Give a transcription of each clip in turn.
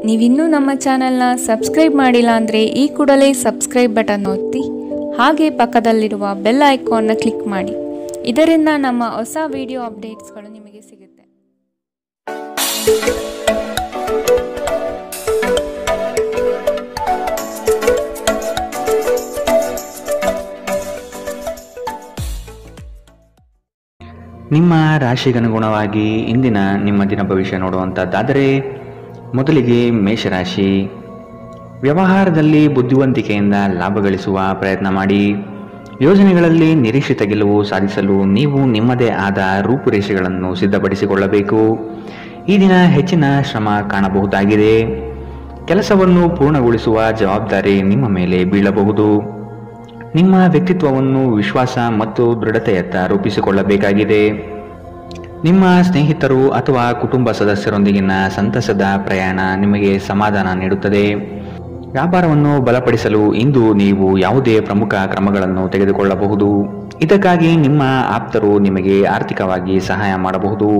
ನೀವಿನ್ನೂ ನಮ್ಮ ಚಾನೆಲ್ನ ಸಬ್ಸ್ಕ್ರೈಬ್ ಮಾಡಿಲ್ಲ ಅಂದರೆ ಈ ಕೂಡಲೇ ಸಬ್ಸ್ಕ್ರೈಬ್ ಬಟನ್ ಒತ್ತಿ ಹಾಗೆ ಪಕ್ಕದಲ್ಲಿರುವ ಬೆಲ್ ಐಕಾನ್ನ ಕ್ಲಿಕ್ ಮಾಡಿ. ಇದರಿಂದ ನಮ್ಮ ಹೊಸ ವಿಡಿಯೋ ಅಪ್ಡೇಟ್ಸ್ಗಳು ನಿಮಗೆ ಸಿಗುತ್ತೆ. ನಿಮ್ಮ ರಾಶಿಗನುಗುಣವಾಗಿ ಇಂದಿನ ನಿಮ್ಮ ದಿನ ಭವಿಷ್ಯ ನೋಡುವಂಥದ್ದಾದರೆ, ಮೊದಲಿಗೆ ಮೇಷರಾಶಿ. ವ್ಯವಹಾರದಲ್ಲಿ ಬುದ್ಧಿವಂತಿಕೆಯಿಂದ ಲಾಭ ಗಳಿಸುವ ಪ್ರಯತ್ನ ಮಾಡಿ. ಯೋಜನೆಗಳಲ್ಲಿ ನಿರೀಕ್ಷಿತ ಗೆಲುವು ಸಾಧಿಸಲು ನೀವು ನಿಮ್ಮದೇ ಆದ ರೂಪುರೇಷೆಗಳನ್ನು ಸಿದ್ಧಪಡಿಸಿಕೊಳ್ಳಬೇಕು. ಈ ದಿನ ಹೆಚ್ಚಿನ ಶ್ರಮ ಕಾಣಬಹುದಾಗಿದೆ. ಕೆಲಸವನ್ನು ಪೂರ್ಣಗೊಳಿಸುವ ಜವಾಬ್ದಾರಿ ನಿಮ್ಮ ಮೇಲೆ ಬೀಳಬಹುದು. ನಿಮ್ಮ ವ್ಯಕ್ತಿತ್ವವನ್ನು ವಿಶ್ವಾಸ ಮತ್ತು ದೃಢತೆಯತ್ತ ರೂಪಿಸಿಕೊಳ್ಳಬೇಕಾಗಿದೆ. ನಿಮ್ಮ ಸ್ನೇಹಿತರು ಅಥವಾ ಕುಟುಂಬ ಸದಸ್ಯರೊಂದಿಗಿನ ಸಂತಸದ ಪ್ರಯಾಣ ನಿಮಗೆ ಸಮಾಧಾನ ನೀಡುತ್ತದೆ. ವ್ಯಾಪಾರವನ್ನು ಬಲಪಡಿಸಲು ಇಂದು ನೀವು ಯಾವುದೇ ಪ್ರಮುಖ ಕ್ರಮಗಳನ್ನು ತೆಗೆದುಕೊಳ್ಳಬಹುದು. ಇದಕ್ಕಾಗಿ ನಿಮ್ಮ ಆಪ್ತರು ನಿಮಗೆ ಆರ್ಥಿಕವಾಗಿ ಸಹಾಯ ಮಾಡಬಹುದು.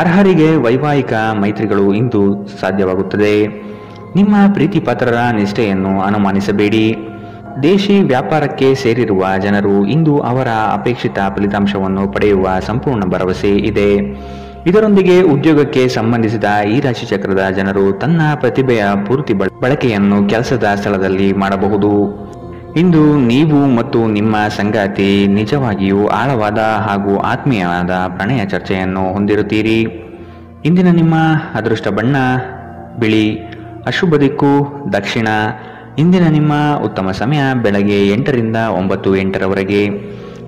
ಅರ್ಹರಿಗೆ ವೈವಾಹಿಕ ಮೈತ್ರಿಗಳು ಇಂದು ಸಾಧ್ಯವಾಗುತ್ತದೆ. ನಿಮ್ಮ ಪ್ರೀತಿ ಪಾತ್ರರ ನಿಷ್ಠೆಯನ್ನು ಅನುಮಾನಿಸಬೇಡಿ. ದೇಶಿ ವ್ಯಾಪಾರಕ್ಕೆ ಸೇರಿರುವ ಜನರು ಇಂದು ಅವರ ಅಪೇಕ್ಷಿತ ಫಲಿತಾಂಶವನ್ನು ಪಡೆಯುವ ಸಂಪೂರ್ಣ ಭರವಸೆ ಇದೆ. ಇದರೊಂದಿಗೆ ಉದ್ಯೋಗಕ್ಕೆ ಸಂಬಂಧಿಸಿದ ಈ ರಾಶಿಚಕ್ರದ ಜನರು ತನ್ನ ಪ್ರತಿಭೆಯ ಪೂರ್ತಿ ಬಳಕೆಯನ್ನು ಕೆಲಸದ ಸ್ಥಳದಲ್ಲಿ ಮಾಡಬಹುದು. ಇಂದು ನೀವು ಮತ್ತು ನಿಮ್ಮ ಸಂಗಾತಿ ನಿಜವಾಗಿಯೂ ಆಳವಾದ ಹಾಗೂ ಆತ್ಮೀಯವಾದ ಪ್ರಣಯ ಚರ್ಚೆಯನ್ನು ಹೊಂದಿರುತ್ತೀರಿ. ಇಂದಿನ ನಿಮ್ಮ ಅದೃಷ್ಟ ಬಣ್ಣ ಬಿಳಿ, ಅಶುಭ ದಿಕ್ಕು ದಕ್ಷಿಣ. ಇಂದಿನ ನಿಮ್ಮ ಉತ್ತಮ ಸಮಯ ಬೆಳಗ್ಗೆ 8 ರಿಂದ 9:08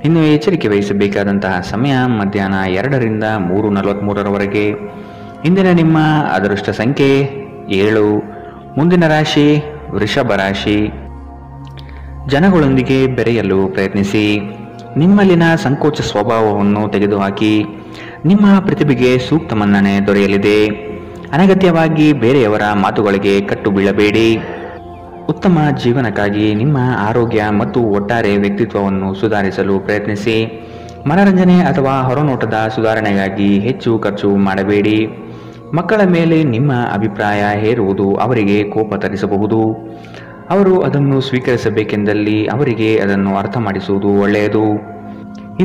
ಇನ್ನು ಎಚ್ಚರಿಕೆ ವಹಿಸಬೇಕಾದಂತಹ ಸಮಯ ಮಧ್ಯಾಹ್ನ 2 ರಿಂದ 3:43 ಇಂದಿನ ನಿಮ್ಮ ಅದೃಷ್ಟ ಸಂಖ್ಯೆ 7. ಮುಂದಿನ ರಾಶಿ ವೃಷಭ ರಾಶಿ. ಜನಗಳೊಂದಿಗೆ ಬೆರೆಯಲು ಪ್ರಯತ್ನಿಸಿ. ನಿಮ್ಮಲ್ಲಿನ ಸಂಕೋಚ ಸ್ವಭಾವವನ್ನು ತೆಗೆದುಹಾಕಿ. ನಿಮ್ಮ ಪ್ರತಿಭೆಗೆ ಸೂಕ್ತ ಮನ್ನಣೆ ದೊರೆಯಲಿದೆ. ಅನಗತ್ಯವಾಗಿ ಬೇರೆಯವರ ಮಾತುಗಳಿಗೆ ಕಟ್ಟು ಬೀಳಬೇಡಿ. ಉತ್ತಮ ಜೀವನಕ್ಕಾಗಿ ನಿಮ್ಮ ಆರೋಗ್ಯ ಮತ್ತು ಒಟ್ಟಾರೆ ವ್ಯಕ್ತಿತ್ವವನ್ನು ಸುಧಾರಿಸಲು ಪ್ರಯತ್ನಿಸಿ. ಮನರಂಜನೆ ಅಥವಾ ಹೊರನೋಟದ ಸುಧಾರಣೆಗಾಗಿ ಹೆಚ್ಚು ಖರ್ಚು ಮಾಡಬೇಡಿ. ಮಕ್ಕಳ ಮೇಲೆ ನಿಮ್ಮ ಅಭಿಪ್ರಾಯ ಹೇರುವುದು ಅವರಿಗೆ ಕೋಪ ತರಿಸಬಹುದು. ಅವರು ಅದನ್ನು ಸ್ವೀಕರಿಸಬೇಕೆಂದಲ್ಲಿ ಅವರಿಗೆ ಅದನ್ನು ಅರ್ಥ ಮಾಡಿಸುವುದು ಒಳ್ಳೆಯದು.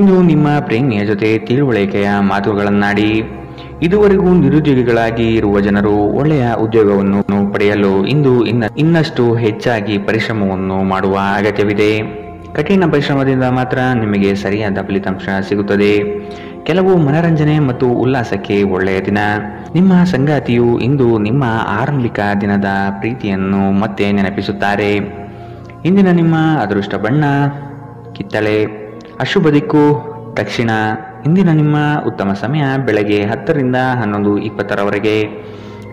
ಇಂದು ನಿಮ್ಮ ಪ್ರೇಮಿಯ ಜೊತೆ ತಿಳುವಳಿಕೆಯ ಮಾತುಗಳನ್ನಾಡಿ. ಇದುವರೆಗೂ ನಿರುದ್ಯೋಗಿಗಳಾಗಿ ಇರುವ ಜನರು ಒಳ್ಳೆಯ ಉದ್ಯೋಗವನ್ನು ಪಡೆಯಲು ಇಂದು ಇನ್ನಷ್ಟು ಹೆಚ್ಚಾಗಿ ಪರಿಶ್ರಮವನ್ನು ಮಾಡುವ ಅಗತ್ಯವಿದೆ. ಕಠಿಣ ಪರಿಶ್ರಮದಿಂದ ಮಾತ್ರ ನಿಮಗೆ ಸರಿಯಾದ ಫಲಿತಾಂಶ ಸಿಗುತ್ತದೆ. ಕೆಲವು ಮನರಂಜನೆ ಮತ್ತು ಉಲ್ಲಾಸಕ್ಕೆ ಒಳ್ಳೆಯ ದಿನ. ನಿಮ್ಮ ಸಂಗಾತಿಯು ಇಂದು ನಿಮ್ಮ ಆರಂಭಿಕ ದಿನದ ಪ್ರೀತಿಯನ್ನು ಮತ್ತೆ ನೆನಪಿಸುತ್ತಾರೆ. ಇಂದಿನ ನಿಮ್ಮ ಅದೃಷ್ಟ ಬಣ್ಣ ಕಿತ್ತಳೆ, ಅಶುಭ ದಿಕ್ಕು ದಕ್ಷಿಣ. ಇಂದಿನ ನಿಮ್ಮ ಉತ್ತಮ ಸಮಯ ಬೆಳಗ್ಗೆ 10 ರಿಂದ 11:20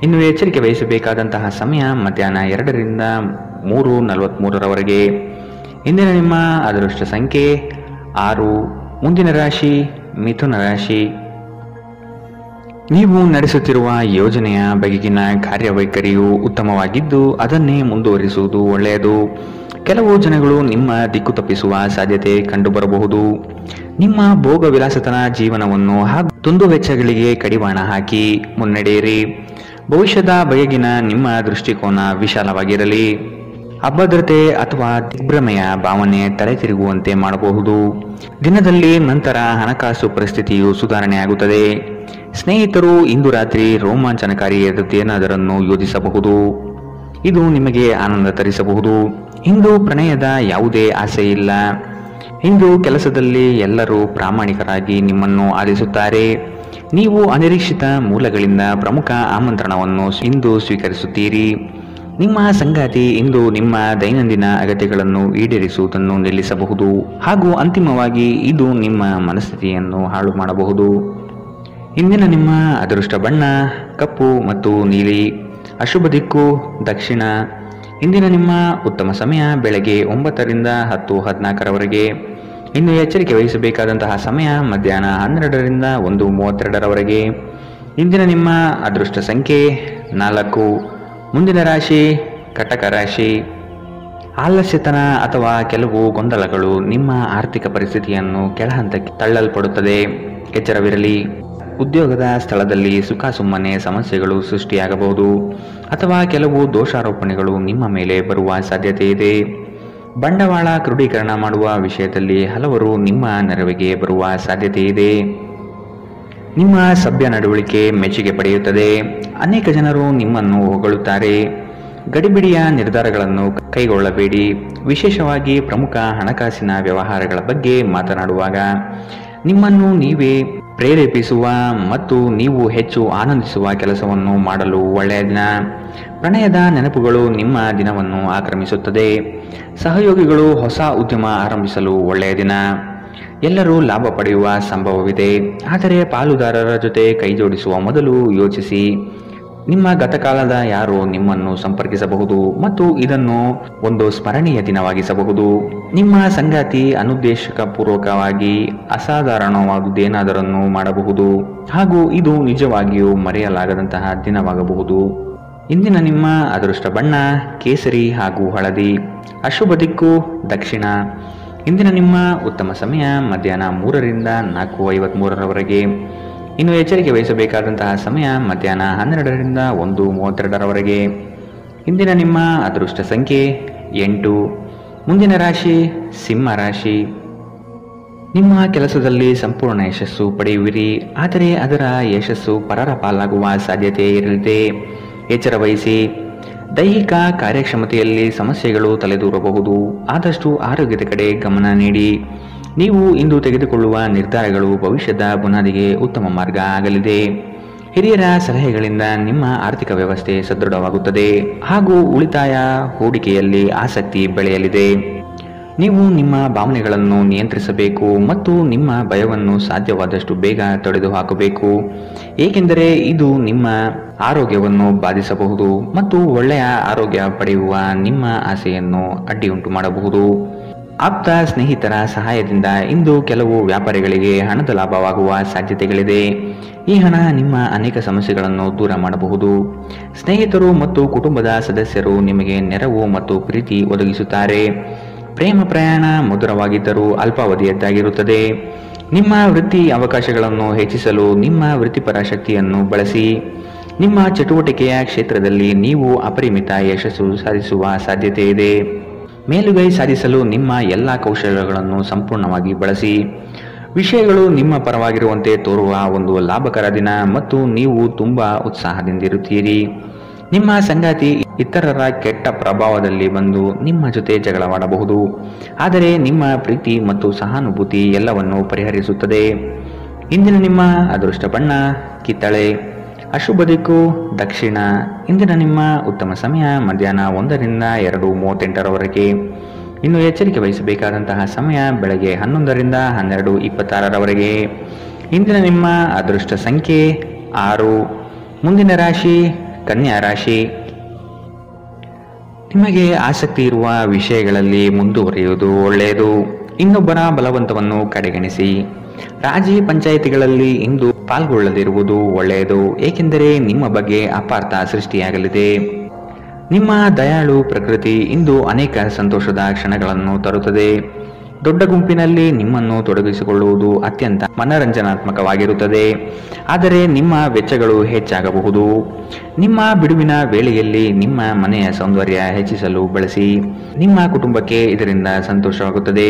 ಇನ್ನು ಎಚ್ಚರಿಕೆ ವಹಿಸಬೇಕಾದಂತಹ ಸಮಯ ಮಧ್ಯಾಹ್ನ 2 ರಿಂದ 3:43 ಇಂದಿನ ನಿಮ್ಮ ಅದೃಷ್ಟ ಸಂಖ್ಯೆ 6. ಮುಂದಿನ ರಾಶಿ ಮಿಥುನ ರಾಶಿ. ನೀವು ನಡೆಸುತ್ತಿರುವ ಯೋಜನೆಯ ಬಗೆಗಿನ ಕಾರ್ಯವೈಖರಿಯು ಉತ್ತಮವಾಗಿದ್ದು ಅದನ್ನೇ ಮುಂದುವರಿಸುವುದು ಒಳ್ಳೆಯದು. ಕೆಲವು ಜನಗಳು ನಿಮ್ಮ ದಿಕ್ಕು ತಪ್ಪಿಸುವ ಸಾಧ್ಯತೆ ಕಂಡುಬರಬಹುದು. ನಿಮ್ಮ ಭೋಗ ವಿಲಾಸತನ ಜೀವನವನ್ನು ಹಾಗೂ ತುಂಡು ವೆಚ್ಚಗಳಿಗೆ ಕಡಿವಾಣ ಹಾಕಿ ಮುನ್ನಡೆಯಿರಿ. ಭವಿಷ್ಯದ ಬಗೆಗಿನ ನಿಮ್ಮ ದೃಷ್ಟಿಕೋನ ವಿಶಾಲವಾಗಿರಲಿ. ಅಭದ್ರತೆ ಅಥವಾ ದಿಗ್ಭ್ರಮೆಯ ಭಾವನೆ ತಲೆ ತಿರುಗುವಂತೆ ಮಾಡಬಹುದು. ದಿನದಲ್ಲಿ ನಂತರ ಹಣಕಾಸು ಪರಿಸ್ಥಿತಿಯು ಸುಧಾರಣೆಯಾಗುತ್ತದೆ. ಸ್ನೇಹಿತರು ಇಂದು ರಾತ್ರಿ ರೋಮಾಂಚನಕಾರಿ ಏನಾದರನ್ನು ಯೋಜಿಸಬಹುದು. ಇದು ನಿಮಗೆ ಆನಂದ ತರಿಸಬಹುದು. ಇಂದು ಪ್ರಣಯದ ಯಾವುದೇ ಆಸೆ ಇಲ್ಲ. ಇಂದು ಕೆಲಸದಲ್ಲಿ ಎಲ್ಲರೂ ಪ್ರಾಮಾಣಿಕರಾಗಿ ನಿಮ್ಮನ್ನು ಆಲಿಸುತ್ತಾರೆ. ನೀವು ಅನಿರೀಕ್ಷಿತ ಮೂಲಗಳಿಂದ ಪ್ರಮುಖ ಆಮಂತ್ರಣವನ್ನು ಇಂದು ಸ್ವೀಕರಿಸುತ್ತೀರಿ. ನಿಮ್ಮ ಸಂಗಾತಿ ಇಂದು ನಿಮ್ಮ ದೈನಂದಿನ ಅಗತ್ಯಗಳನ್ನು ಈಡೇರಿಸುವುದನ್ನು ನಿಲ್ಲಿಸಬಹುದು ಹಾಗೂ ಅಂತಿಮವಾಗಿ ಇದು ನಿಮ್ಮ ಮನಸ್ಥಿತಿಯನ್ನು ಹಾಳು ಮಾಡಬಹುದು. ಇಂದಿನ ನಿಮ್ಮ ಅದೃಷ್ಟ ಬಣ್ಣ ಕಪ್ಪು ಮತ್ತು ನೀಲಿ, ಅಶುಭ ದಿಕ್ಕು ದಕ್ಷಿಣ. ಇಂದಿನ ನಿಮ್ಮ ಉತ್ತಮ ಸಮಯ ಬೆಳಗ್ಗೆ 9 ರಿಂದ 10:14 ಇನ್ನು ಎಚ್ಚರಿಕೆ ವಹಿಸಬೇಕಾದಂತಹ ಸಮಯ ಮಧ್ಯಾಹ್ನ 12 ರಿಂದ 1:32 ಇಂದಿನ ನಿಮ್ಮ ಅದೃಷ್ಟ ಸಂಖ್ಯೆ 4. ಮುಂದಿನ ರಾಶಿ ಕಟಕ ರಾಶಿ. ಆಲಸ್ಯತನ ಅಥವಾ ಕೆಲವು ಗೊಂದಲಗಳು ನಿಮ್ಮ ಆರ್ಥಿಕ ಪರಿಸ್ಥಿತಿಯನ್ನು ಕೆಳಹಂತಕ್ಕೆ ತಳ್ಳಲ್ಪಡುತ್ತದೆ. ಎಚ್ಚರವಿರಲಿ. ಉದ್ಯೋಗದ ಸ್ಥಳದಲ್ಲಿ ಸುಖಾಸುಮ್ಮನೆ ಸಮಸ್ಯೆಗಳು ಸೃಷ್ಟಿಯಾಗಬಹುದು ಅಥವಾ ಕೆಲವು ದೋಷಾರೋಪಣೆಗಳು ನಿಮ್ಮ ಮೇಲೆ ಬರುವ ಸಾಧ್ಯತೆ ಇದೆ. ಬಂಡವಾಳ ಕ್ರೋಢೀಕರಣ ಮಾಡುವ ವಿಷಯದಲ್ಲಿ ಹಲವರು ನಿಮ್ಮ ನೆರವಿಗೆ ಬರುವ ಸಾಧ್ಯತೆ ಇದೆ. ನಿಮ್ಮ ಸಭ್ಯ ನಡವಳಿಕೆ ಮೆಚ್ಚುಗೆ ಪಡೆಯುತ್ತದೆ. ಅನೇಕ ಜನರು ನಿಮ್ಮನ್ನು ಹೊಗಳುತ್ತಾರೆ. ಗಡಿಬಿಡಿಯ ನಿರ್ಧಾರಗಳನ್ನು ಕೈಗೊಳ್ಳಬೇಡಿ. ವಿಶೇಷವಾಗಿ ಪ್ರಮುಖ ಹಣಕಾಸಿನ ವ್ಯವಹಾರಗಳ ಬಗ್ಗೆ ಮಾತನಾಡುವಾಗ ನಿಮ್ಮನ್ನು ನೀವೇ ಪ್ರೇರೇಪಿಸುವ ಮತ್ತು ನೀವು ಹೆಚ್ಚು ಆನಂದಿಸುವ ಕೆಲಸವನ್ನು ಮಾಡಲು ಒಳ್ಳೆಯ ದಿನ. ಪ್ರಣಯದ ನೆನಪುಗಳು ನಿಮ್ಮ ದಿನವನ್ನು ಆಕ್ರಮಿಸುತ್ತದೆ. ಸಹಯೋಗಿಗಳು ಹೊಸ ಉದ್ಯಮ ಆರಂಭಿಸಲು ಒಳ್ಳೆಯ ದಿನ. ಎಲ್ಲರೂ ಲಾಭ ಪಡೆಯುವ ಸಂಭವವಿದೆ, ಆದರೆ ಪಾಲುದಾರರ ಜೊತೆ ಕೈಜೋಡಿಸುವ ಮೊದಲು ಯೋಚಿಸಿ. ನಿಮ್ಮ ಗತಕಾಲದ ಯಾರೋ ನಿಮ್ಮನ್ನು ಸಂಪರ್ಕಿಸಬಹುದು ಮತ್ತು ಇದನ್ನು ಒಂದು ಸ್ಮರಣೀಯ ದಿನವಾಗಿಸಬಹುದು. ನಿಮ್ಮ ಸಂಗಾತಿ ಅನುದ್ದೇಶಪೂರ್ವಕವಾಗಿ ಅಸಾಧಾರಣವಾದುದೇನಾದರನ್ನು ಮಾಡಬಹುದು ಹಾಗೂ ಇದು ನಿಜವಾಗಿಯೂ ಮರೆಯಲಾಗದಂತಹ ದಿನವಾಗಬಹುದು. ಇಂದಿನ ನಿಮ್ಮ ಅದೃಷ್ಟ ಬಣ್ಣ ಕೇಸರಿ ಹಾಗೂ ಹಳದಿ. ಅಶುಭ ದಿಕ್ಕು ದಕ್ಷಿಣ. ಇಂದಿನ ನಿಮ್ಮ ಉತ್ತಮ ಸಮಯ ಮಧ್ಯಾಹ್ನ 3ರಿಂದ 4:53ರವರೆಗೆ. ಇನ್ನು ಎಚ್ಚರಿಕೆ ವಹಿಸಬೇಕಾದಂತಹ ಸಮಯ ಮಧ್ಯಾಹ್ನ 12ರಿಂದ 1:32ರವರೆಗೆ. ಇಂದಿನ ನಿಮ್ಮ ಅದೃಷ್ಟ ಸಂಖ್ಯೆ 8. ಮುಂದಿನ ರಾಶಿ ಸಿಂಹ ರಾಶಿ. ನಿಮ್ಮ ಕೆಲಸದಲ್ಲಿ ಸಂಪೂರ್ಣ ಯಶಸ್ಸು ಪಡೆಯುವಿರಿ, ಆದರೆ ಅದರ ಯಶಸ್ಸು ಪರರ ಪಾಲಾಗುವ ಸಾಧ್ಯತೆ ಇರಲಿದೆ. ಎಚ್ಚರ ವಹಿಸಿ. ದೈಹಿಕ ಕಾರ್ಯಕ್ಷಮತೆಯಲ್ಲಿ ಸಮಸ್ಯೆಗಳು ತಲೆದೂರಬಹುದು. ಆದಷ್ಟು ಆರೋಗ್ಯದ ಕಡೆ ಗಮನ ನೀಡಿ. ನೀವು ಇಂದು ತೆಗೆದುಕೊಳ್ಳುವ ನಿರ್ಧಾರಗಳು ಭವಿಷ್ಯದ ಬುನಾದಿಗೆ ಉತ್ತಮ ಮಾರ್ಗ ಆಗಲಿದೆ. ಹಿರಿಯರ ಸಲಹೆಗಳಿಂದ ನಿಮ್ಮ ಆರ್ಥಿಕ ವ್ಯವಸ್ಥೆ ಸದೃಢವಾಗುತ್ತದೆ ಹಾಗೂ ಉಳಿತಾಯ ಹೂಡಿಕೆಯಲ್ಲಿ ಆಸಕ್ತಿ ಬೆಳೆಯಲಿದೆ. ನೀವು ನಿಮ್ಮ ಭಾವನೆಗಳನ್ನು ನಿಯಂತ್ರಿಸಬೇಕು ಮತ್ತು ನಿಮ್ಮ ಭಯವನ್ನು ಸಾಧ್ಯವಾದಷ್ಟು ಬೇಗ ತೊಡೆದುಹಾಕಬೇಕು, ಏಕೆಂದರೆ ಇದು ನಿಮ್ಮ ಆರೋಗ್ಯವನ್ನು ಬಾಧಿಸಬಹುದು ಮತ್ತು ಒಳ್ಳೆಯ ಆರೋಗ್ಯ ಪಡೆಯುವ ನಿಮ್ಮ ಆಸೆಯನ್ನು ಅಡ್ಡಿಯುಂಟು ಮಾಡಬಹುದು. ಆಪ್ತ ಸ್ನೇಹಿತರ ಸಹಾಯದಿಂದ ಇಂದು ಕೆಲವು ವ್ಯಾಪಾರಿಗಳಿಗೆ ಹಣದ ಲಾಭವಾಗುವ ಸಾಧ್ಯತೆಗಳಿದೆ. ಈ ಹಣ ನಿಮ್ಮ ಅನೇಕ ಸಮಸ್ಯೆಗಳನ್ನು ದೂರ ಮಾಡಬಹುದು. ಸ್ನೇಹಿತರು ಮತ್ತು ಕುಟುಂಬದ ಸದಸ್ಯರು ನಿಮಗೆ ನೆರವು ಮತ್ತು ಪ್ರೀತಿ ಒದಗಿಸುತ್ತಾರೆ. ಪ್ರೇಮ ಪ್ರಯಾಣ ಮಧುರವಾಗಿದ್ದರೂ ಅಲ್ಪಾವಧಿಯದ್ದಾಗಿರುತ್ತದೆ. ನಿಮ್ಮ ವೃತ್ತಿ ಅವಕಾಶಗಳನ್ನು ಹೆಚ್ಚಿಸಲು ನಿಮ್ಮ ವೃತ್ತಿಪರ ಶಕ್ತಿಯನ್ನು ಬಳಸಿ. ನಿಮ್ಮ ಚಟುವಟಿಕೆಯ ಕ್ಷೇತ್ರದಲ್ಲಿ ನೀವು ಅಪರಿಮಿತ ಯಶಸ್ಸು ಸಾಧಿಸುವ ಸಾಧ್ಯತೆ ಇದೆ. ಮೇಲುಗೈ ಸಾಧಿಸಲು ನಿಮ್ಮ ಎಲ್ಲ ಕೌಶಲ್ಯಗಳನ್ನು ಸಂಪೂರ್ಣವಾಗಿ ಬಳಸಿ. ವಿಷಯಗಳು ನಿಮ್ಮ ಪರವಾಗಿರುವಂತೆ ತೋರುವ ಒಂದು ಲಾಭಕರ ದಿನ ಮತ್ತು ನೀವು ತುಂಬಾ ಉತ್ಸಾಹದಿಂದಿರುತ್ತೀರಿ. ನಿಮ್ಮ ಸಂಗಾತಿ ಇತರರ ಕೆಟ್ಟ ಪ್ರಭಾವದಲ್ಲಿ ಬಂದು ನಿಮ್ಮ ಜೊತೆ ಜಗಳವಾಡಬಹುದು, ಆದರೆ ನಿಮ್ಮ ಪ್ರೀತಿ ಮತ್ತು ಸಹಾನುಭೂತಿ ಎಲ್ಲವನ್ನು ಪರಿಹರಿಸುತ್ತದೆ. ಇಂದಿನ ನಿಮ್ಮ ಅದೃಷ್ಟ ಬಣ್ಣ ಕಿತ್ತಳೆ. ಅಶುಭ ದಿಕ್ಕು ದಕ್ಷಿಣ. ಇಂದಿನ ನಿಮ್ಮ ಉತ್ತಮ ಸಮಯ ಮಧ್ಯಾಹ್ನ 1ರಿಂದ 2:38ರವರೆಗೆ. ಇನ್ನು ಎಚ್ಚರಿಕೆ ವಹಿಸಬೇಕಾದಂತಹ ಸಮಯ ಬೆಳಗ್ಗೆ 11ರಿಂದ 12:26ರವರೆಗೆ. ಇಂದಿನ ನಿಮ್ಮ ಅದೃಷ್ಟ ಸಂಖ್ಯೆ 6. ಮುಂದಿನ ರಾಶಿ ಕನ್ಯಾ ರಾಶಿ. ನಿಮಗೆ ಆಸಕ್ತಿ ಇರುವ ವಿಷಯಗಳಲ್ಲಿ ಮುಂದುವರಿಯುವುದು ಒಳ್ಳೆಯದು. ಇನ್ನೊಬ್ಬರ ಬಲವಂತವನ್ನು ಕಡೆಗಣಿಸಿ. ರಾಜಿ ಪಂಚಾಯಿತಿಗಳಲ್ಲಿ ಇಂದು ಪಾಲ್ಗೊಳ್ಳದಿರುವುದು ಒಳ್ಳೆಯದು, ಏಕೆಂದರೆ ನಿಮ್ಮ ಬಗ್ಗೆ ಅಪಾರ್ಥ ಸೃಷ್ಟಿಯಾಗಲಿದೆ. ನಿಮ್ಮ ದಯಾಳು ಪ್ರಕೃತಿ ಇಂದು ಅನೇಕ ಸಂತೋಷದ ಕ್ಷಣಗಳನ್ನು ತರುತ್ತದೆ. ದೊಡ್ಡ ಗುಂಪಿನಲ್ಲಿ ನಿಮ್ಮನ್ನು ತೊಡಗಿಸಿಕೊಳ್ಳುವುದು ಅತ್ಯಂತ ಮನರಂಜನಾತ್ಮಕವಾಗಿರುತ್ತದೆ, ಆದರೆ ನಿಮ್ಮ ವೆಚ್ಚಗಳು ಹೆಚ್ಚಾಗಬಹುದು. ನಿಮ್ಮ ಬಿಡುವಿನ ವೇಳೆಯಲ್ಲಿ ನಿಮ್ಮ ಮನೆಯ ಸೌಂದರ್ಯ ಹೆಚ್ಚಿಸಲು ಬಳಸಿ. ನಿಮ್ಮ ಕುಟುಂಬಕ್ಕೆ ಇದರಿಂದ ಸಂತೋಷವಾಗುತ್ತದೆ.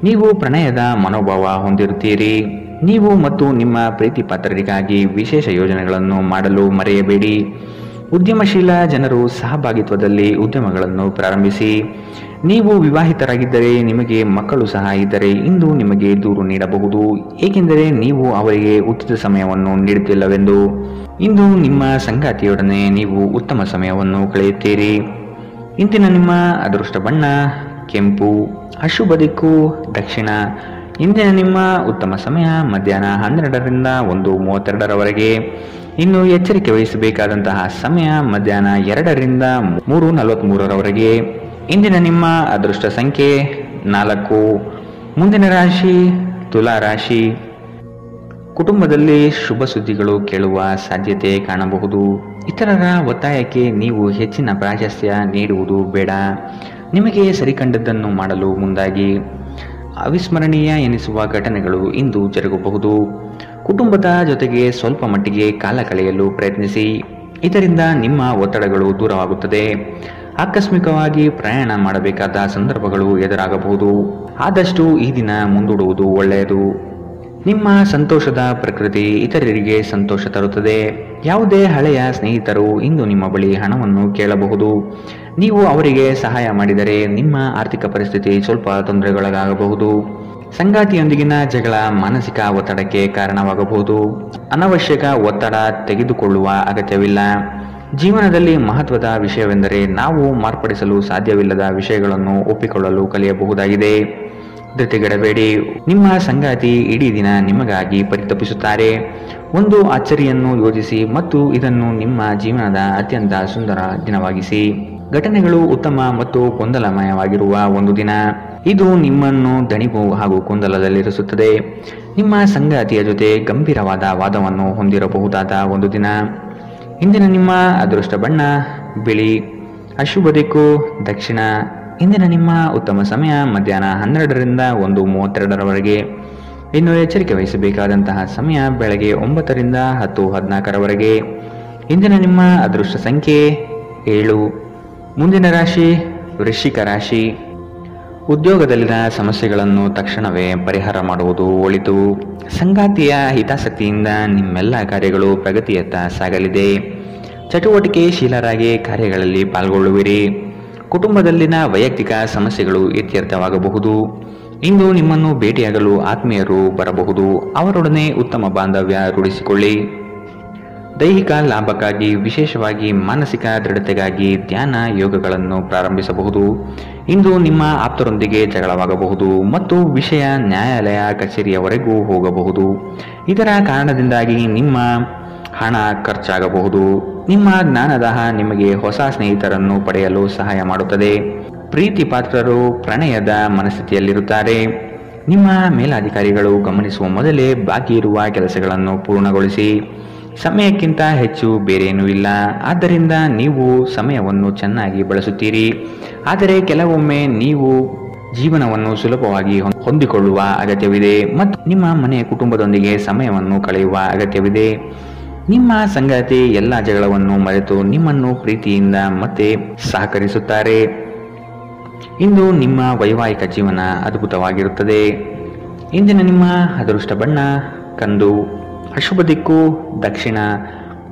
ನೀವು ಪ್ರಣಯದ ಮನೋಭಾವ ಹೊಂದಿರುತ್ತೀರಿ. ನೀವು ಮತ್ತು ನಿಮ್ಮ ಪ್ರೀತಿ ಪಾತ್ರರಿಗಾಗಿ ವಿಶೇಷ ಯೋಜನೆಗಳನ್ನು ಮಾಡಲು ಮರೆಯಬೇಡಿ. ಉದ್ಯಮಶೀಲ ಜನರು ಸಹಭಾಗಿತ್ವದಲ್ಲಿ ಉದ್ಯಮಗಳನ್ನು ಪ್ರಾರಂಭಿಸಿ. ನೀವು ವಿವಾಹಿತರಾಗಿದ್ದರೆ ನಿಮಗೆ ಮಕ್ಕಳು ಸಹ ಇದ್ದರೆ ಇಂದು ನಿಮಗೆ ದೂರು ನೀಡಬಹುದು, ಏಕೆಂದರೆ ನೀವು ಅವರಿಗೆ ಉಚಿತ ಸಮಯವನ್ನು ನೀಡುತ್ತಿಲ್ಲವೆಂದು. ಇಂದು ನಿಮ್ಮ ಸಂಗಾತಿಯೊಡನೆ ನೀವು ಉತ್ತಮ ಸಮಯವನ್ನು ಕಳೆಯುತ್ತೀರಿ. ಇಂದಿನ ನಿಮ್ಮ ಅದೃಷ್ಟ ಬಣ್ಣ ಕೆಂಪು. ಅಶುಭ ದಿಕ್ಕು ದಕ್ಷಿಣ. ಇಂದಿನ ನಿಮ್ಮ ಉತ್ತಮ ಸಮಯ ಮಧ್ಯಾಹ್ನ 12ರಿಂದ 1:32ರವರೆಗೆ. ಇನ್ನು ಎಚ್ಚರಿಕೆ ವಹಿಸಬೇಕಾದಂತಹ ಸಮಯ ಮಧ್ಯಾಹ್ನ 2ರಿಂದ 3:43ರವರೆಗೆ. ಇಂದಿನ ನಿಮ್ಮ ಅದೃಷ್ಟ ಸಂಖ್ಯೆ 4. ಮುಂದಿನ ರಾಶಿ ತುಲಾ ರಾಶಿ. ಕುಟುಂಬದಲ್ಲಿ ಶುಭ ಸುದ್ದಿಗಳು ಕೇಳುವ ಸಾಧ್ಯತೆ ಕಾಣಬಹುದು. ಇತರರ ಒತ್ತಾಯಕ್ಕೆ ನೀವು ಹೆಚ್ಚಿನ ಪ್ರಾಶಸ್ತ್ಯ ನೀಡುವುದು ಬೇಡ. ನಿಮಗೆ ಸರಿಕಂಡದ್ದನ್ನು ಮಾಡಲು ಮುಂದಾಗಿ. ಅವಿಸ್ಮರಣೀಯ ಎನಿಸುವ ಘಟನೆಗಳು ಇಂದು ಜರುಗಬಹುದು. ಕುಟುಂಬದ ಜೊತೆಗೆ ಸ್ವಲ್ಪ ಮಟ್ಟಿಗೆ ಕಾಲ ಕಳೆಯಲು ಪ್ರಯತ್ನಿಸಿ. ಇದರಿಂದ ನಿಮ್ಮ ಒತ್ತಡಗಳು ದೂರವಾಗುತ್ತದೆ. ಆಕಸ್ಮಿಕವಾಗಿ ಪ್ರಯಾಣ ಮಾಡಬೇಕಾದ ಸಂದರ್ಭಗಳು ಎದುರಾಗಬಹುದು. ಆದಷ್ಟು ಈ ದಿನ ಮುಂದೂಡುವುದು ಒಳ್ಳೆಯದು. ನಿಮ್ಮ ಸಂತೋಷದ ಪ್ರಕೃತಿ ಇತರರಿಗೆ ಸಂತೋಷ ತರುತ್ತದೆ. ಯಾವುದೇ ಹಳೆಯ ಸ್ನೇಹಿತರು ಇಂದು ನಿಮ್ಮ ಬಳಿ ಹಣವನ್ನು ಕೇಳಬಹುದು. ನೀವು ಅವರಿಗೆ ಸಹಾಯ ಮಾಡಿದರೆ ನಿಮ್ಮ ಆರ್ಥಿಕ ಪರಿಸ್ಥಿತಿ ಸ್ವಲ್ಪ ತೊಂದರೆಗೊಳಗಾಗಬಹುದು. ಸಂಗಾತಿಯೊಂದಿಗಿನ ಜಗಳ ಮಾನಸಿಕ ಒತ್ತಡಕ್ಕೆ ಕಾರಣವಾಗಬಹುದು. ಅನವಶ್ಯಕ ಒತ್ತಡ ತೆಗೆದುಕೊಳ್ಳುವ ಅಗತ್ಯವಿಲ್ಲ. ಜೀವನದಲ್ಲಿ ಮಹತ್ವದ ವಿಷಯವೆಂದರೆ ನಾವು ಮಾರ್ಪಡಿಸಲು ಸಾಧ್ಯವಿಲ್ಲದ ವಿಷಯಗಳನ್ನು ಒಪ್ಪಿಕೊಳ್ಳಲು ಕಲಿಯಬಹುದಾಗಿದೆ. ಧೃತಿಗೆಡಬೇಡಿ. ನಿಮ್ಮ ಸಂಗಾತಿ ಇಡೀ ದಿನ ನಿಮಗಾಗಿ ಪರಿತಪಿಸುತ್ತಾರೆ. ಒಂದು ಅಚ್ಚರಿಯನ್ನು ಯೋಜಿಸಿ ಮತ್ತು ಇದನ್ನು ನಿಮ್ಮ ಜೀವನದ ಅತ್ಯಂತ ಸುಂದರ ದಿನವಾಗಿಸಿ. ಘಟನೆಗಳು ಉತ್ತಮ ಮತ್ತು ಗೊಂದಲಮಯವಾಗಿರುವ ಒಂದು ದಿನ. ಇದು ನಿಮ್ಮನ್ನು ದಣಿವು ಹಾಗೂ ಗೊಂದಲದಲ್ಲಿರಿಸುತ್ತದೆ. ನಿಮ್ಮ ಸಂಗಾತಿಯ ಜೊತೆ ಗಂಭೀರವಾದ ವಾದವನ್ನು ಹೊಂದಿರಬಹುದಾದ ಒಂದು ದಿನ. ಇಂದಿನ ನಿಮ್ಮ ಅದೃಷ್ಟ ಬಣ್ಣ ಬಿಳಿ. ಅಶುಭ ದಿಕ್ಕು ದಕ್ಷಿಣ. ಇಂದಿನ ನಿಮ್ಮ ಉತ್ತಮ ಸಮಯ ಮಧ್ಯಾಹ್ನ 12ರಿಂದ 1:32ರವರೆಗೆ. ಇನ್ನು ಎಚ್ಚರಿಕೆ ವಹಿಸಬೇಕಾದಂತಹ ಸಮಯ ಬೆಳಗ್ಗೆ 9ರಿಂದ 10:14ರವರೆಗೆ. ಇಂದಿನ ನಿಮ್ಮ ಅದೃಷ್ಟ ಸಂಖ್ಯೆ 7. ಮುಂದಿನ ರಾಶಿ ವೃಶ್ಚಿಕ ರಾಶಿ. ಉದ್ಯೋಗದಲ್ಲಿನ ಸಮಸ್ಯೆಗಳನ್ನು ತಕ್ಷಣವೇ ಪರಿಹಾರ ಮಾಡುವುದು ಒಳಿತು. ಸಂಗಾತಿಯ ಹಿತಾಸಕ್ತಿಯಿಂದ ನಿಮ್ಮೆಲ್ಲ ಕಾರ್ಯಗಳು ಪ್ರಗತಿಯತ್ತ ಸಾಗಲಿದೆ. ಚಟುವಟಿಕೆಶೀಲರಾಗಿ ಕಾರ್ಯಗಳಲ್ಲಿ ಪಾಲ್ಗೊಳ್ಳುವಿರಿ. ಕುಟುಂಬದಲ್ಲಿನ ವೈಯಕ್ತಿಕ ಸಮಸ್ಯೆಗಳು ಇತ್ಯರ್ಥವಾಗಬಹುದು. ಇಂದು ನಿಮ್ಮನ್ನು ಭೇಟಿಯಾಗಲು ಆತ್ಮೀಯರು ಬರಬಹುದು. ಅವರೊಡನೆ ಉತ್ತಮ ಬಾಂಧವ್ಯ ರೂಢಿಸಿಕೊಳ್ಳಿ. ದೈಹಿಕ ಲಾಭಕ್ಕಾಗಿ ವಿಶೇಷವಾಗಿ ಮಾನಸಿಕ ದೃಢತೆಗಾಗಿ ಧ್ಯಾನ ಯೋಗಗಳನ್ನು ಪ್ರಾರಂಭಿಸಬಹುದು. ಇಂದು ನಿಮ್ಮ ಆಪ್ತರೊಂದಿಗೆ ಜಗಳವಾಗಬಹುದು ಮತ್ತು ವಿಷಯ ನ್ಯಾಯಾಲಯ ಕಚೇರಿಯವರೆಗೂ ಹೋಗಬಹುದು. ಇದರ ಕಾರಣದಿಂದಾಗಿ ನಿಮ್ಮ ಹಣ ಖರ್ಚಾಗಬಹುದು. ನಿಮ್ಮ ಜ್ಞಾನದಾಹ ನಿಮಗೆ ಹೊಸ ಸ್ನೇಹಿತರನ್ನು ಪಡೆಯಲು ಸಹಾಯ ಮಾಡುತ್ತದೆ. ಪ್ರೀತಿ ಪಾತ್ರರು ಪ್ರಣಯದ ಮನಸ್ಥಿತಿಯಲ್ಲಿರುತ್ತಾರೆ. ನಿಮ್ಮ ಮೇಲಾಧಿಕಾರಿಗಳು ಗಮನಿಸುವ ಮೊದಲೇ ಬಾಕಿ ಇರುವ ಕೆಲಸಗಳನ್ನು ಪೂರ್ಣಗೊಳಿಸಿ. ಸಮಯಕ್ಕಿಂತ ಹೆಚ್ಚು ಬೇರೇನೂ ಇಲ್ಲ. ಆದ್ದರಿಂದ ನೀವು ಸಮಯವನ್ನು ಚೆನ್ನಾಗಿ ಬಳಸುತ್ತೀರಿ. ಆದರೆ ಕೆಲವೊಮ್ಮೆ ನೀವು ಜೀವನವನ್ನು ಸುಲಭವಾಗಿ ಹೊಂದಿಕೊಳ್ಳುವ ಅಗತ್ಯವಿದೆ ಮತ್ತು ನಿಮ್ಮ ಮನೆ ಕುಟುಂಬದೊಂದಿಗೆ ಸಮಯವನ್ನು ಕಳೆಯುವ ಅಗತ್ಯವಿದೆ. ನಿಮ್ಮ ಸಂಗಾತಿ ಎಲ್ಲ ಜಗಳವನ್ನು ಮರೆತು ನಿಮ್ಮನ್ನು ಪ್ರೀತಿಯಿಂದ ಮತ್ತೆ ಸಹಕರಿಸುತ್ತಾರೆ. ಇಂದು ನಿಮ್ಮ ವೈವಾಹಿಕ ಜೀವನ ಅದ್ಭುತವಾಗಿರುತ್ತದೆ. ಇಂದಿನ ನಿಮ್ಮ ಅದೃಷ್ಟ ಬಣ್ಣ ಕಂದು. ಅಶುಭ ದಿಕ್ಕು ದಕ್ಷಿಣ.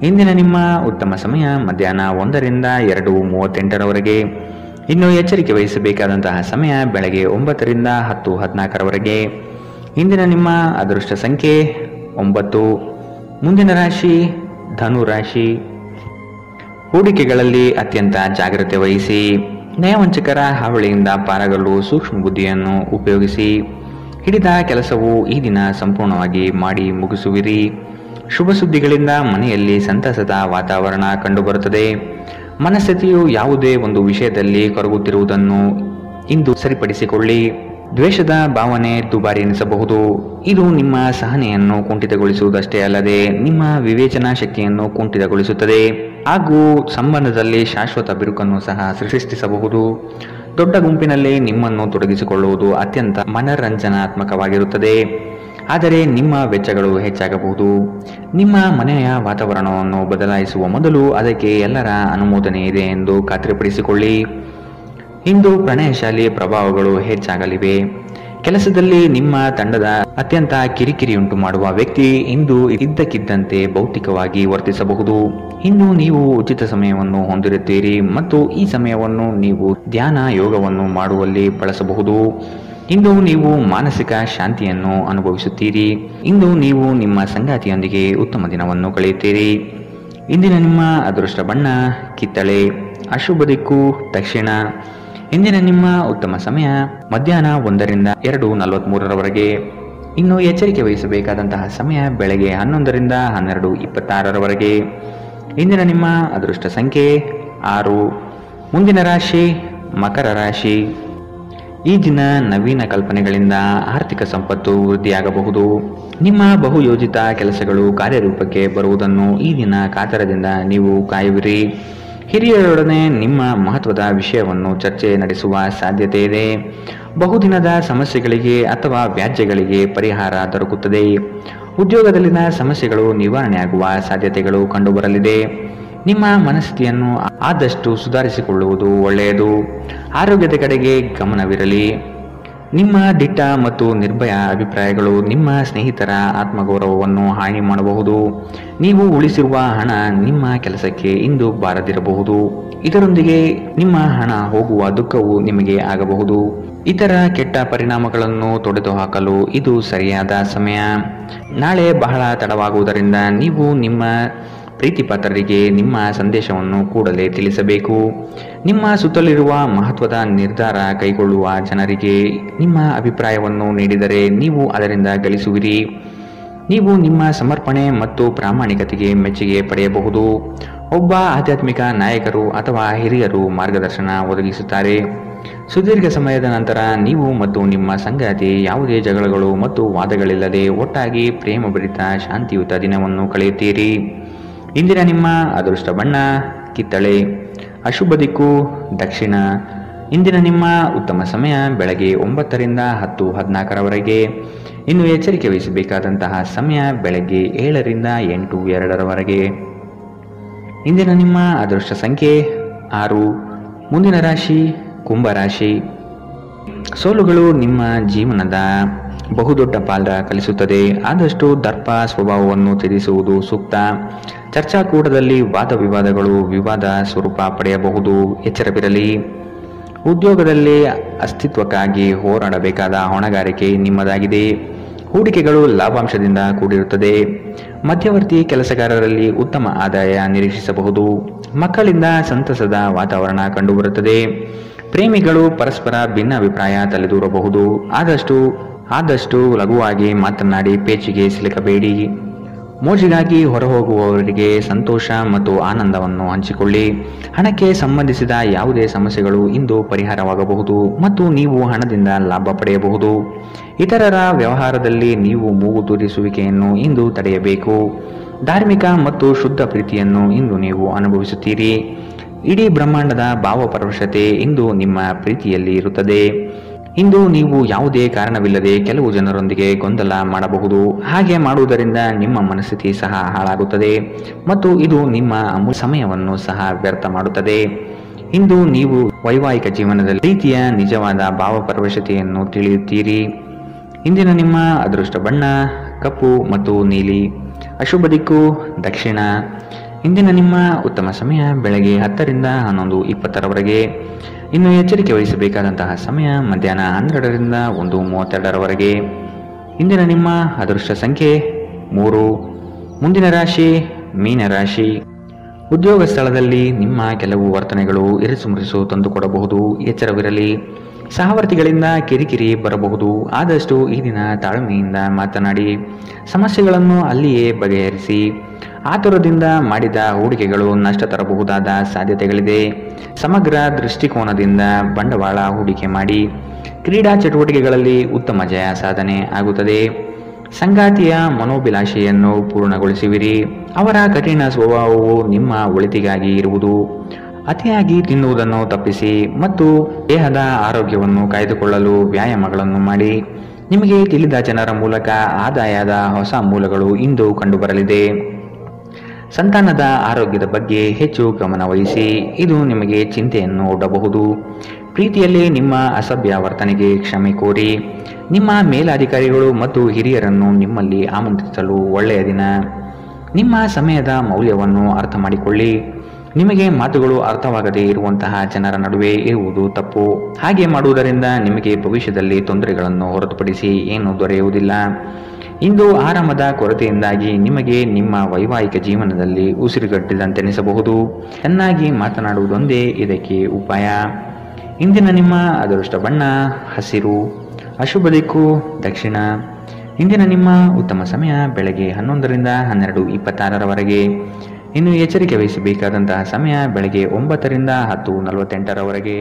ಇಂದಿನ ನಿಮ್ಮ ಉತ್ತಮ ಸಮಯ ಮಧ್ಯಾಹ್ನ 1ರಿಂದ 2:38ರವರೆಗೆ. ಇನ್ನು ಎಚ್ಚರಿಕೆ ವಹಿಸಬೇಕಾದಂತಹ ಸಮಯ ಬೆಳಗ್ಗೆ 9ರಿಂದ 10:14ರವರೆಗೆ. ಇಂದಿನ ನಿಮ್ಮ ಅದೃಷ್ಟ ಸಂಖ್ಯೆ 9. ಮುಂದಿನ ರಾಶಿ ಧನು ರಾಶಿ. ಹೂಡಿಕೆಗಳಲ್ಲಿ ಅತ್ಯಂತ ಜಾಗ್ರತೆ ವಹಿಸಿ. ನಯವಂಚಕರ ಹಾವಳಿಯಿಂದ ಪಾರಾಗಲು ಸೂಕ್ಷ್ಮ ಬುದ್ಧಿಯನ್ನು ಉಪಯೋಗಿಸಿ. ಹಿಡಿದ ಕೆಲಸವು ಈ ದಿನ ಸಂಪೂರ್ಣವಾಗಿ ಮಾಡಿ ಮುಗಿಸುವಿರಿ. ಶುಭ ಸುದ್ದಿಗಳಿಂದ ಮನೆಯಲ್ಲಿ ಸಂತಸದ ವಾತಾವರಣ ಕಂಡುಬರುತ್ತದೆ. ಮನಸ್ಥಿತಿಯು ಯಾವುದೇ ಒಂದು ವಿಷಯದಲ್ಲಿ ಕೊರಗುತ್ತಿರುವುದನ್ನು ಇಂದು ಸರಿಪಡಿಸಿಕೊಳ್ಳಿ. ದ್ವೇಷದ ಭಾವನೆ ದುಬಾರಿ ಎನಿಸಬಹುದು. ಇದು ನಿಮ್ಮ ಸಹನೆಯನ್ನು ಕುಂಠಿತಗೊಳಿಸುವುದಷ್ಟೇ ಅಲ್ಲದೆ ನಿಮ್ಮ ವಿವೇಚನಾ ಶಕ್ತಿಯನ್ನು ಕುಂಠಿತಗೊಳಿಸುತ್ತದೆ ಹಾಗೂ ಸಂಬಂಧದಲ್ಲಿ ಶಾಶ್ವತ ಬಿರುಕನ್ನು ಸಹ ಸೃಷ್ಟಿಸಬಹುದು. ದೊಡ್ಡ ಗುಂಪಿನಲ್ಲಿ ನಿಮ್ಮನ್ನು ತೊಡಗಿಸಿಕೊಳ್ಳುವುದು ಅತ್ಯಂತ ಮನರಂಜನಾತ್ಮಕವಾಗಿರುತ್ತದೆ. ಆದರೆ ನಿಮ್ಮ ವೆಚ್ಚಗಳು ಹೆಚ್ಚಾಗಬಹುದು. ನಿಮ್ಮ ಮನೆಯ ವಾತಾವರಣವನ್ನು ಬದಲಾಯಿಸುವ ಮೊದಲು ಅದಕ್ಕೆ ಎಲ್ಲರ ಅನುಮೋದನೆ ಇದೆ ಎಂದು ಖಾತ್ರಿಪಡಿಸಿಕೊಳ್ಳಿ. ಇಂದು ಪ್ರಣಯಶಾಲಿ ಪ್ರಭಾವಗಳು ಹೆಚ್ಚಾಗಲಿವೆ. ಕೆಲಸದಲ್ಲಿ ನಿಮ್ಮ ತಂಡದ ಅತ್ಯಂತ ಕಿರಿಕಿರಿಯುಂಟು ಮಾಡುವ ವ್ಯಕ್ತಿ ಇಂದು ಇದ್ದಕ್ಕಿದ್ದಂತೆ ಭೌತಿಕವಾಗಿ ವರ್ತಿಸಬಹುದು. ಇನ್ನು ನೀವು ಉಚಿತ ಸಮಯವನ್ನು ಹೊಂದಿರುತ್ತೀರಿ ಮತ್ತು ಈ ಸಮಯವನ್ನು ನೀವು ಧ್ಯಾನ ಯೋಗವನ್ನು ಮಾಡುವಲ್ಲಿ ಬಳಸಬಹುದು. ಇಂದು ನೀವು ಮಾನಸಿಕ ಶಾಂತಿಯನ್ನು ಅನುಭವಿಸುತ್ತೀರಿ. ಇಂದು ನೀವು ನಿಮ್ಮ ಸಂಗಾತಿಯೊಂದಿಗೆ ಉತ್ತಮ ದಿನವನ್ನು ಕಳೆಯುತ್ತೀರಿ. ಇಂದಿನ ನಿಮ್ಮ ಅದೃಷ್ಟ ಬಣ್ಣ ಕಿತ್ತಳೆ. ಅಶುಭ ದಿಕ್ಕು ದಕ್ಷಿಣ. ಇಂದಿನ ನಿಮ್ಮ ಉತ್ತಮ ಸಮಯ ಮಧ್ಯಾಹ್ನ 1ರಿಂದ 2:43ರವರೆಗೆ. ಇನ್ನು ಎಚ್ಚರಿಕೆ ವಹಿಸಬೇಕಾದಂತಹ ಸಮಯ ಬೆಳಗ್ಗೆ 11ರಿಂದ 12:26ರವರೆಗೆ. ಇಂದಿನ ನಿಮ್ಮ ಅದೃಷ್ಟ ಸಂಖ್ಯೆ 6. ಮುಂದಿನ ರಾಶಿ ಮಕರ ರಾಶಿ. ಈ ದಿನ ನವೀನ ಕಲ್ಪನೆಗಳಿಂದ ಆರ್ಥಿಕ ಸಂಪತ್ತು ವೃದ್ಧಿಯಾಗಬಹುದು. ನಿಮ್ಮ ಬಹುಯೋಜಿತ ಕೆಲಸಗಳು ಕಾರ್ಯರೂಪಕ್ಕೆ ಬರುವುದನ್ನು ಈ ದಿನ ಕಾತರದಿಂದ ನೀವು ಕಾಯುವಿರಿ. ಹಿರಿಯರೊಡನೆ ನಿಮ್ಮ ಮಹತ್ವದ ವಿಷಯವನ್ನು ಚರ್ಚೆ ನಡೆಸುವ ಸಾಧ್ಯತೆ ಇದೆ. ಬಹುದಿನದ ಸಮಸ್ಯೆಗಳಿಗೆ ಅಥವಾ ವ್ಯಾಜ್ಯಗಳಿಗೆ ಪರಿಹಾರ ದೊರಕುತ್ತದೆ. ಉದ್ಯೋಗದಲ್ಲಿನ ಸಮಸ್ಯೆಗಳು ನಿವಾರಣೆಯಾಗುವ ಸಾಧ್ಯತೆಗಳು ಕಂಡುಬರಲಿದೆ. ನಿಮ್ಮ ಮನಸ್ಥಿತಿಯನ್ನು ಆದಷ್ಟು ಸುಧಾರಿಸಿಕೊಳ್ಳುವುದು ಒಳ್ಳೆಯದು. ಆರೋಗ್ಯದ ಕಡೆಗೆ ಗಮನವಿರಲಿ. ನಿಮ್ಮ ದಿಟ್ಟ ಮತ್ತು ನಿರ್ಭಯ ಅಭಿಪ್ರಾಯಗಳು ನಿಮ್ಮ ಸ್ನೇಹಿತರ ಆತ್ಮಗೌರವವನ್ನು ಹಾನಿ ಮಾಡಬಹುದು. ನೀವು ಉಳಿಸಿರುವ ಹಣ ನಿಮ್ಮ ಕೆಲಸಕ್ಕೆ ಇಂದು ಬಾರದಿರಬಹುದು. ಇದರೊಂದಿಗೆ ನಿಮ್ಮ ಹಣ ಹೋಗುವ ದುಃಖವು ನಿಮಗೆ ಆಗಬಹುದು. ಇತರ ಕೆಟ್ಟ ಪರಿಣಾಮಗಳನ್ನು ತೊಡೆದುಹಾಕಲು ಇದು ಸರಿಯಾದ ಸಮಯ. ನಾಳೆ ಬಹಳ ತಡವಾಗುವುದರಿಂದ ನೀವು ನಿಮ್ಮ ಪ್ರೀತಿಪಾತ್ರರಿಗೆ ನಿಮ್ಮ ಸಂದೇಶವನ್ನು ಕೂಡಲೇ ತಿಳಿಸಬೇಕು. ನಿಮ್ಮ ಸುತ್ತಲಿರುವ ಮಹತ್ವದ ನಿರ್ಧಾರ ಕೈಗೊಳ್ಳುವ ಜನರಿಗೆ ನಿಮ್ಮ ಅಭಿಪ್ರಾಯವನ್ನು ನೀಡಿದರೆ ನೀವು ಅದರಿಂದ ಗಳಿಸುವಿರಿ. ನೀವು ನಿಮ್ಮ ಸಮರ್ಪಣೆ ಮತ್ತು ಪ್ರಾಮಾಣಿಕತೆಗೆ ಮೆಚ್ಚುಗೆ ಪಡೆಯಬಹುದು. ಒಬ್ಬ ಆಧ್ಯಾತ್ಮಿಕ ನಾಯಕರು ಅಥವಾ ಹಿರಿಯರು ಮಾರ್ಗದರ್ಶನ ಒದಗಿಸುತ್ತಾರೆ. ಸುದೀರ್ಘ ಸಮಯದ ನಂತರ ನೀವು ಮತ್ತು ನಿಮ್ಮ ಸಂಗಾತಿ ಯಾವುದೇ ಜಗಳಗಳು ಮತ್ತು ವಾದಗಳಿಲ್ಲದೆ ಒಟ್ಟಾಗಿ ಪ್ರೇಮಭರಿತ ಶಾಂತಿಯುತ ದಿನವನ್ನು ಕಳೆಯುತ್ತೀರಿ. ಇಂದಿನ ನಿಮ್ಮ ಅದೃಷ್ಟ ಬಣ್ಣ ಕಿತ್ತಳೆ. ಅಶುಭ ದಿಕ್ಕು ದಕ್ಷಿಣ. ಇಂದಿನ ನಿಮ್ಮ ಉತ್ತಮ ಸಮಯ ಬೆಳಗ್ಗೆ 9 ರಿಂದ 10:14 ಇನ್ನು ಎಚ್ಚರಿಕೆ ವಹಿಸಬೇಕಾದಂತಹ ಸಮಯ ಬೆಳಗ್ಗೆ 7 ರಿಂದ 8:02 ಇಂದಿನ ನಿಮ್ಮ ಅದೃಷ್ಟ ಸಂಖ್ಯೆ 6. ಮುಂದಿನ ರಾಶಿ ಕುಂಭರಾಶಿ. ಸೋಲುಗಳು ನಿಮ್ಮ ಜೀವನದ ಬಹುದೊಡ್ಡ ಪಾತ್ರ ಕಲಿಸುತ್ತದೆ. ಆದಷ್ಟು ದರ್ಪ ಸ್ವಭಾವವನ್ನು ತ್ಯಜಿಸುವುದು ಸೂಕ್ತ. ಚರ್ಚಾಕೂಟದಲ್ಲಿ ವಾದ ವಿವಾದಗಳು ವಿವಾದ ಸ್ವರೂಪ ಪಡೆಯಬಹುದು. ಎಚ್ಚರವಿರಲಿ. ಉದ್ಯೋಗದಲ್ಲಿ ಅಸ್ತಿತ್ವಕ್ಕಾಗಿ ಹೋರಾಡಬೇಕಾದ ಹೊಣೆಗಾರಿಕೆ ನಿಮ್ಮದಾಗಿದೆ. ಹೂಡಿಕೆಗಳು ಲಾಭಾಂಶದಿಂದ ಕೂಡಿರುತ್ತದೆ. ಮಧ್ಯವರ್ತಿ ಕೆಲಸಗಾರರಲ್ಲಿ ಉತ್ತಮ ಆದಾಯ ನಿರೀಕ್ಷಿಸಬಹುದು. ಮಕ್ಕಳಿಂದ ಸಂತಸದ ವಾತಾವರಣ ಕಂಡುಬರುತ್ತದೆ. ಪ್ರೇಮಿಗಳು ಪರಸ್ಪರ ಭಿನ್ನಾಭಿಪ್ರಾಯ ತಲೆದೂರಬಹುದು. ಆದಷ್ಟು ಲಘುವಾಗಿ ಮಾತನಾಡಿ ಪೇಚಿಗೆ ಸಿಲುಕಬೇಡಿ. ಮೋಜಿಗಾಗಿ ಹೊರಹೋಗುವವರಿಗೆ ಸಂತೋಷ ಮತ್ತು ಆನಂದವನ್ನು ಹಂಚಿಕೊಳ್ಳಿ. ಹಣಕ್ಕೆ ಸಂಬಂಧಿಸಿದ ಯಾವುದೇ ಸಮಸ್ಯೆಗಳು ಇಂದು ಪರಿಹಾರವಾಗಬಹುದು ಮತ್ತು ನೀವು ಹಣದಿಂದ ಲಾಭ ಪಡೆಯಬಹುದು. ಇತರರ ವ್ಯವಹಾರದಲ್ಲಿ ನೀವು ಮೂಗು ತೂರಿಸುವಿಕೆಯನ್ನು ಇಂದು ತಡೆಯಬೇಕು. ಧಾರ್ಮಿಕ ಮತ್ತು ಶುದ್ಧ ಪ್ರೀತಿಯನ್ನು ಇಂದು ನೀವು ಅನುಭವಿಸುತ್ತೀರಿ. ಇಡೀ ಬ್ರಹ್ಮಾಂಡದ ಭಾವಪರವಶತೆ ಇಂದು ನಿಮ್ಮ ಪ್ರೀತಿಯಲ್ಲಿ ಇರುತ್ತದೆ. ಇಂದು ನೀವು ಯಾವುದೇ ಕಾರಣವಿಲ್ಲದೆ ಕೆಲವು ಜನರೊಂದಿಗೆ ಗೊಂದಲ ಮಾಡಬಹುದು. ಹಾಗೆ ಮಾಡುವುದರಿಂದ ನಿಮ್ಮ ಮನಸ್ಥಿತಿ ಸಹ ಹಾಳಾಗುತ್ತದೆ ಮತ್ತು ಇದು ನಿಮ್ಮ ಅಮೂಲ್ಯ ಸಮಯವನ್ನು ಸಹ ವ್ಯರ್ಥ ಮಾಡುತ್ತದೆ. ಇಂದು ನೀವು ವೈವಾಹಿಕ ಜೀವನದಲ್ಲಿ ಪ್ರೀತಿಯ ನಿಜವಾದ ಭಾವಪರವಶತೆಯನ್ನು ತಿಳಿಯುತ್ತೀರಿ. ಇಂದಿನ ನಿಮ್ಮ ಅದೃಷ್ಟ ಬಣ್ಣ ಕಪ್ಪು ಮತ್ತು ನೀಲಿ. ಅಶುಭ ದಿಕ್ಕು ದಕ್ಷಿಣ. ಇಂದಿನ ನಿಮ್ಮ ಉತ್ತಮ ಸಮಯ ಬೆಳಗ್ಗೆ 10 ರಿಂದ 11:20 ಇನ್ನು ಎಚ್ಚರಿಕೆ ವಹಿಸಬೇಕಾದಂತಹ ಸಮಯ ಮಧ್ಯಾಹ್ನ 12 ರಿಂದ 1:32 ಇಂದಿನ ನಿಮ್ಮ ಅದೃಷ್ಟ ಸಂಖ್ಯೆ 3. ಮುಂದಿನ ರಾಶಿ ಮೀನರಾಶಿ. ಉದ್ಯೋಗ ಸ್ಥಳದಲ್ಲಿ ನಿಮ್ಮ ಕೆಲವು ವರ್ತನೆಗಳು ಇರಿಸುಮುರಿಸು ತಂದುಕೊಡಬಹುದು. ಎಚ್ಚರವಿರಲಿ. ಸಹವರ್ತಿಗಳಿಂದ ಕಿರಿಕಿರಿ ಬರಬಹುದು. ಆದಷ್ಟು ಈ ದಿನ ತಾಳ್ಮೆಯಿಂದ ಮಾತನಾಡಿ ಸಮಸ್ಯೆಗಳನ್ನು ಅಲ್ಲಿಯೇ ಬಗೆಹರಿಸಿ. ಆತುರದಿಂದ ಮಾಡಿದ ಹೂಡಿಕೆಗಳು ನಷ್ಟ ತರಬಹುದಾದ ಸಾಧ್ಯತೆಗಳಿದೆ. ಸಮಗ್ರ ದೃಷ್ಟಿಕೋನದಿಂದ ಬಂಡವಾಳ ಹೂಡಿಕೆ ಮಾಡಿ. ಕ್ರೀಡಾ ಚಟುವಟಿಕೆಗಳಲ್ಲಿ ಉತ್ತಮ ಜಯ ಸಾಧನೆ ಆಗುತ್ತದೆ. ಸಂಗಾತಿಯ ಮನೋಭಿಲಾಷೆಯನ್ನು ಪೂರ್ಣಗೊಳಿಸುವಿರಿ. ಅವರ ಕಠಿಣ ಸ್ವಭಾವವು ನಿಮ್ಮ ಒಳಿತಿಗಾಗಿ ಇರುವುದು. ಅತಿಯಾಗಿ ತಿನ್ನುವುದನ್ನು ತಪ್ಪಿಸಿ ಮತ್ತು ದೇಹದ ಆರೋಗ್ಯವನ್ನು ಕಾಯ್ದುಕೊಳ್ಳಲು ವ್ಯಾಯಾಮಗಳನ್ನು ಮಾಡಿ. ನಿಮಗೆ ತಿಳಿದ ಜನರ ಮೂಲಕ ಆದಾಯದ ಹೊಸ ಮೂಲಗಳು ಇಂದು ಕಂಡುಬರಲಿದೆ. ಸಂತಾನದ ಆರೋಗ್ಯದ ಬಗ್ಗೆ ಹೆಚ್ಚು ಗಮನ ವಹಿಸಿ. ಇದು ನಿಮಗೆ ಚಿಂತೆಯನ್ನು ಒಡ್ಡಬಹುದು. ಪ್ರೀತಿಯಲ್ಲಿ ನಿಮ್ಮ ಅಸಭ್ಯ ವರ್ತನೆಗೆ ಕ್ಷಮೆ ಕೋರಿ. ನಿಮ್ಮ ಮೇಲಾಧಿಕಾರಿಗಳು ಮತ್ತು ಹಿರಿಯರನ್ನು ನಿಮ್ಮಲ್ಲಿ ಆಮಂತ್ರಿಸಲು ಒಳ್ಳೆಯ ದಿನ. ನಿಮ್ಮ ಸಮಯದ ಮೌಲ್ಯವನ್ನು ಅರ್ಥ ಮಾಡಿಕೊಳ್ಳಿ. ನಿಮಗೆ ಮಾತುಗಳು ಅರ್ಥವಾಗದೇ ಇರುವಂತಹ ಜನರ ನಡುವೆ ಇರುವುದು ತಪ್ಪು. ಹಾಗೆ ಮಾಡುವುದರಿಂದ ನಿಮಗೆ ಭವಿಷ್ಯದಲ್ಲಿ ತೊಂದರೆಗಳನ್ನು ಹೊರತುಪಡಿಸಿ ಏನೂ ದೊರೆಯುವುದಿಲ್ಲ. ಇಂದು ಆರಾಮದ ಕೊರತೆಯಿಂದಾಗಿ ನಿಮಗೆ ನಿಮ್ಮ ವೈವಾಹಿಕ ಜೀವನದಲ್ಲಿ ಉಸಿರುಗಟ್ಟಿದಂತೆನಿಸಬಹುದು. ಚೆನ್ನಾಗಿ ಮಾತನಾಡುವುದೊಂದೇ ಇದಕ್ಕೆ ಉಪಾಯ. ಇಂದಿನ ನಿಮ್ಮ ಅದೃಷ್ಟ ಬಣ್ಣ ಹಸಿರು. ಅಶುಭ ದಿಕ್ಕು ದಕ್ಷಿಣ. ಇಂದಿನ ನಿಮ್ಮ ಉತ್ತಮ ಸಮಯ ಬೆಳಗ್ಗೆ 11 ರಿಂದ 12:26 ಇನ್ನು ಎಚ್ಚರಿಕೆ ವಹಿಸಬೇಕಾದಂತಹ ಸಮಯ ಬೆಳಗ್ಗೆ 9 ರಿಂದ 10:48